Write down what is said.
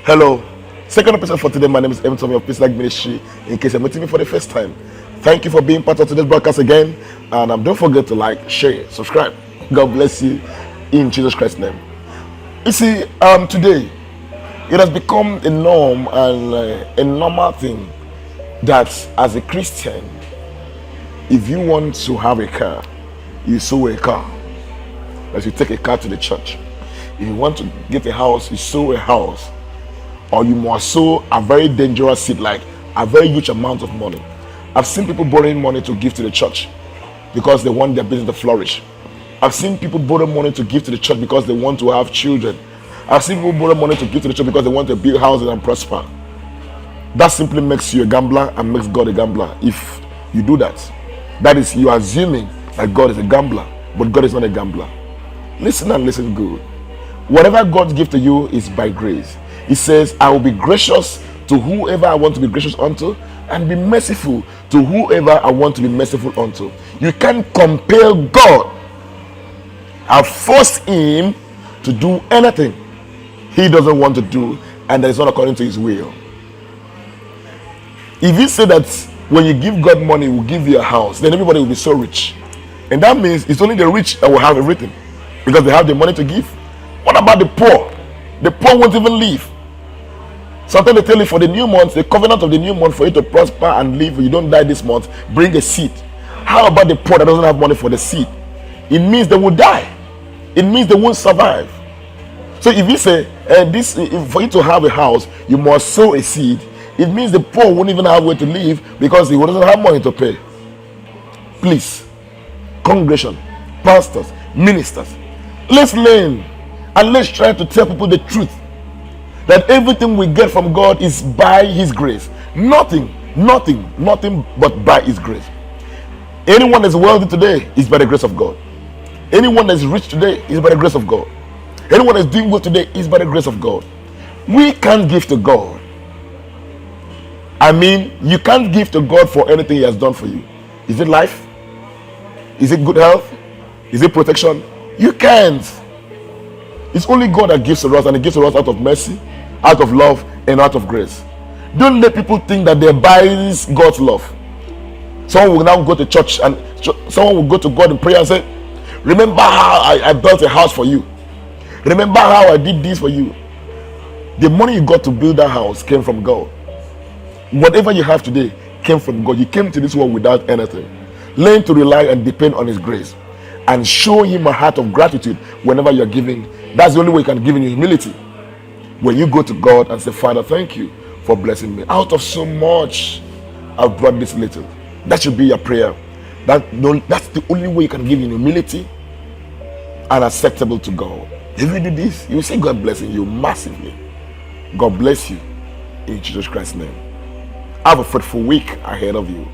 Hello. Second episode for today. My name is M.Tommy of Peace Like Ministry. In case you're meeting me for the first time, thank you for being part of today's broadcast again. And don't forget to like, share, subscribe. God bless you in Jesus Christ's name. You see, today it has become a norm and a normal thing that as a Christian, if you want to have a car, you sow a car. As you take a car to the church. If you want to get a house, you sow a house. Or you must sow a very dangerous seed, like a very huge amount of money. I've seen people borrowing money to give to the church because they want their business to flourish. I've seen people borrow money to give to the church because they want to have children. I've seen people borrow money to give to the church because they want to build houses and prosper. That simply makes you a gambler and makes God a gambler. If you do that, that is, you are assuming that God is a gambler, but God is not a gambler. Listen and listen good. Whatever God gives to you is by grace. He says, I will be gracious to whoever I want to be gracious unto, and be merciful to whoever I want to be merciful unto. You can't compel God and force him to do anything he doesn't want to do, and that is not according to his will. If you say that when you give God money, he will give you a house, then everybody will be so rich. And that means it's only the rich that will have everything because they have the money to give. What about the poor? The poor won't even live. Sometimes they tell you for the new month, the covenant of the new month, for you to prosper and live, you don't die this month, bring a seed. How about the poor that doesn't have money for the seed? It means they will die. It means they won't survive. So if you say for you to have a house, you must sow a seed, it means the poor won't even have where to live because he doesn't have money to pay. Please, congregation, pastors, ministers, let's learn and let's try to tell people the truth. That everything we get from God is by his grace. Nothing but by his grace. Anyone that's wealthy today is by the grace of God. Anyone that's rich today is by the grace of God. Anyone that's doing well today is by the grace of God. We can't give to God. I mean, you can't give to God for anything he has done for you. Is it life? Is it good health? Is it protection? You can't. It's only God that gives to us, and he gives to us out of mercy, out of love, and out of grace. Don't let people think that they buy God's love. Someone will now go to church and someone will go to God in prayer and say, remember how I built a house for you. Remember how I did this for you. The money you got to build that house came from God. Whatever you have today came from God. You came to this world without anything. Learn to rely and depend on his grace, and show him a heart of gratitude whenever you're giving. That's the only way you can give in humility. When you go to God and say, Father, thank you for blessing me. Out of so much, I've brought this little. That should be your prayer. That's the only way you can give in humility and acceptable to God. If you do this, you will see God blessing you massively. God bless you in Jesus Christ's name. Have a fruitful week ahead of you.